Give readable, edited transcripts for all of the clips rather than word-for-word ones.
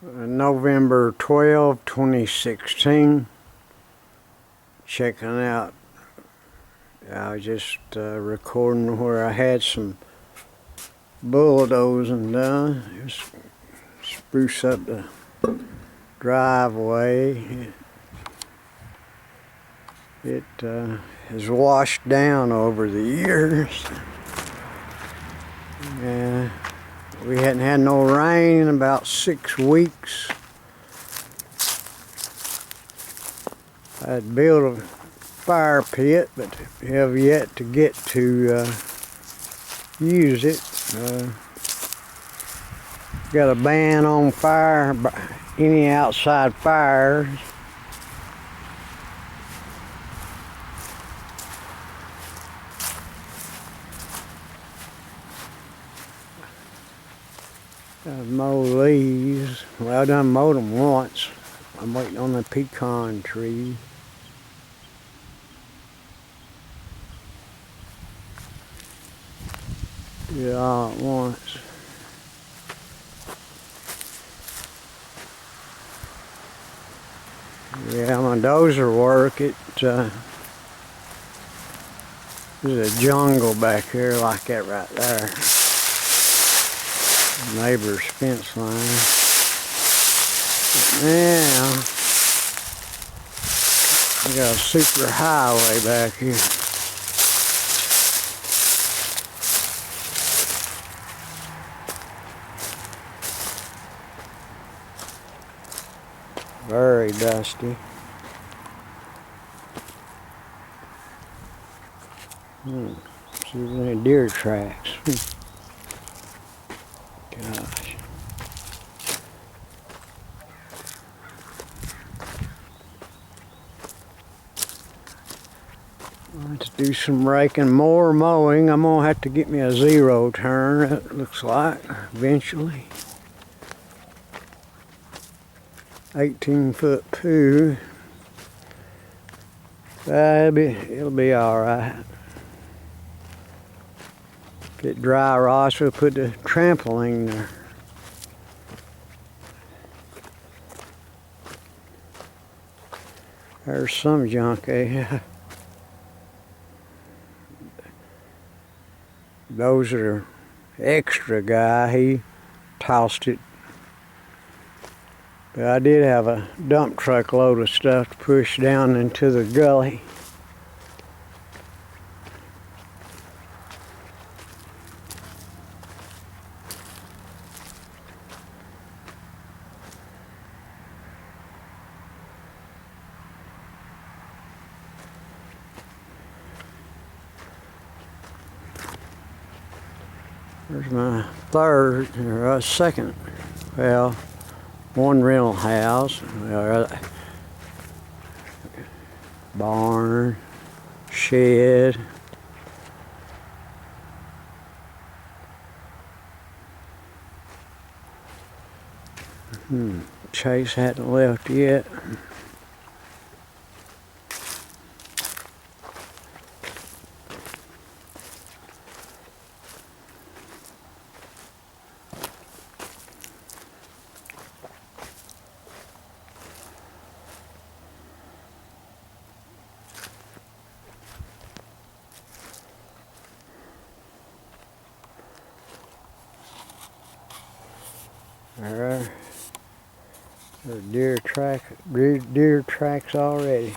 November 12, 2016. Checking out. I was just recording where I had some bulldozing done. Just spruce up the driveway. It has washed down over the years. We hadn't had no rain in about 6 weeks. I'd built a fire pit, but have yet to get to use it. Got a ban on fire, any outside fires. I've mowed these. Well, I done mowed them once. I'm waiting on the pecan tree. Do it all at once. Yeah, my dozer work, there's a jungle back here like that right there. Neighbor's fence line. But now, we got a super highway back here. Very dusty. See if there's any deer tracks. Gosh. Let's do some raking, more mowing. I'm gonna have to get me a zero turn, it looks like, eventually. 18-foot poo. It'll be alright. Get dry rocks, we'll put the trampoline there. There's some junk there. Those are extra guy, he tossed it. But I did have a dump truck load of stuff to push down into the gully. There's my second, well, one rental house, barn, shed. Chase hadn't left yet. There are deer tracks already.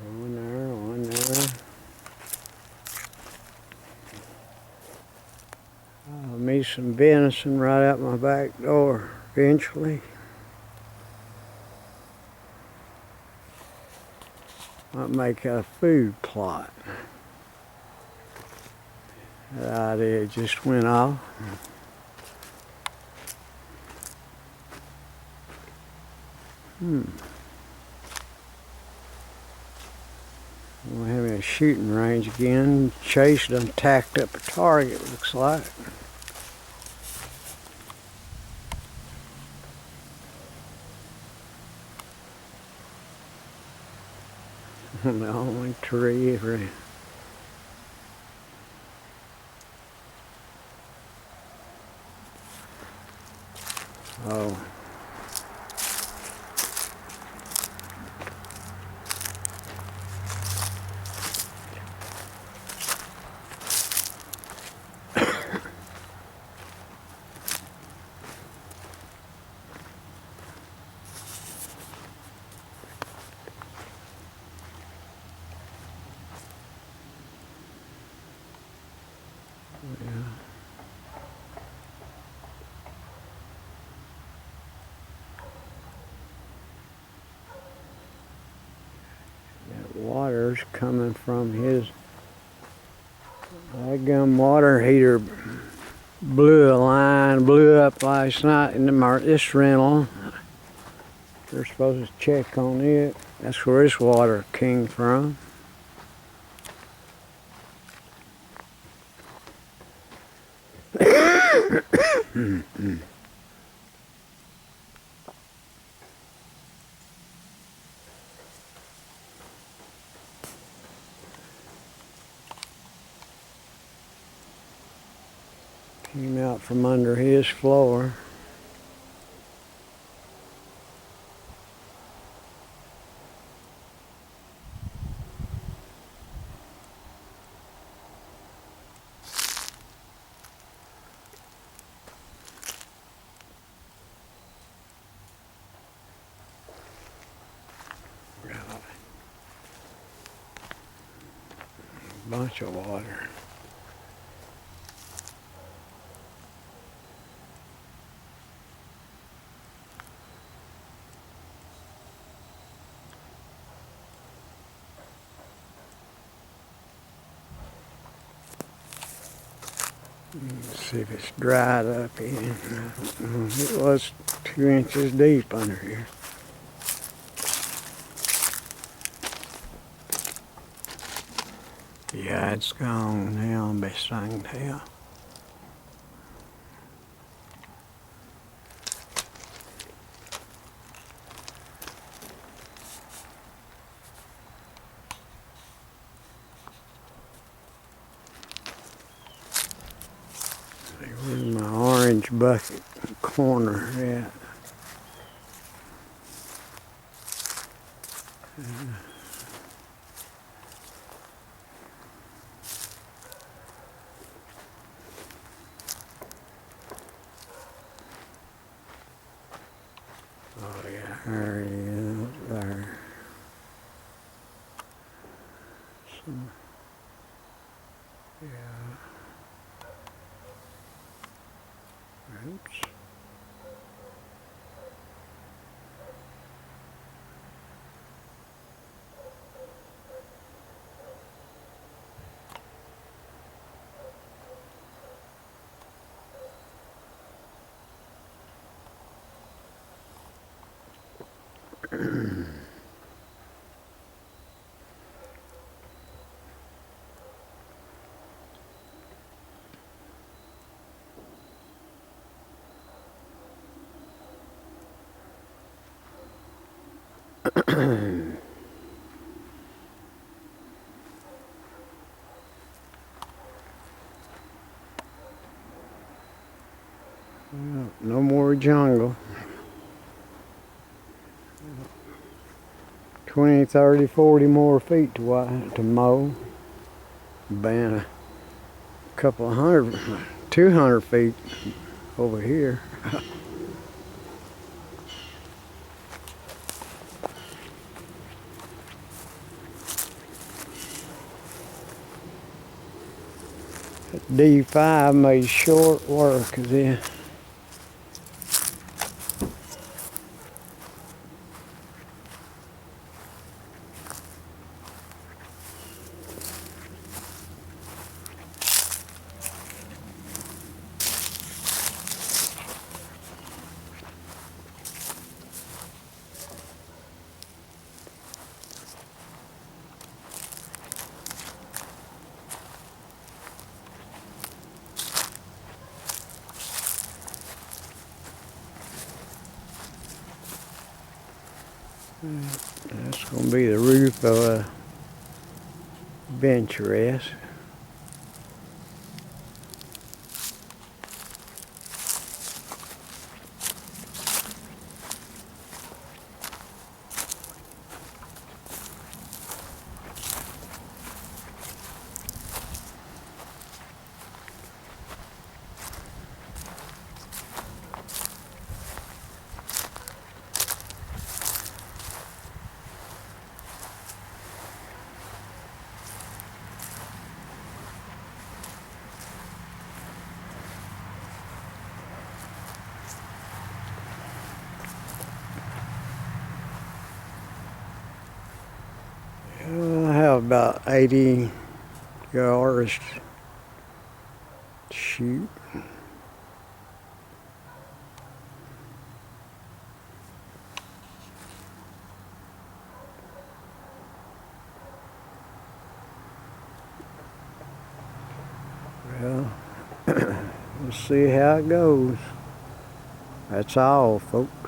One there. I'll meet some venison right out my back door eventually. Might make a food plot. That idea just went off. We're having a shooting range again. Chase done tacked up a target, looks like. The only tree really. Oh. Yeah. That water's coming from his gum water heater. Blew up last night in this rental. They're supposed to check on it. That's where this water came from. Came out from under his floor. Bunch of water. Let's see if it's dried up again. It was 2 inches deep under here. Yeah, it's gone now, best I can tell. Where's my orange bucket corner at? Oh yeah, there he is, there. Yeah. Oops. Well, no more jungle. 20, 30, 40 more feet to mow. Been a couple of 200 feet over here. D5 made short work of this. That's going to be the roof of a bench rest. I have about 80 yards to shoot. Well, we'll see how it goes. That's all, folks.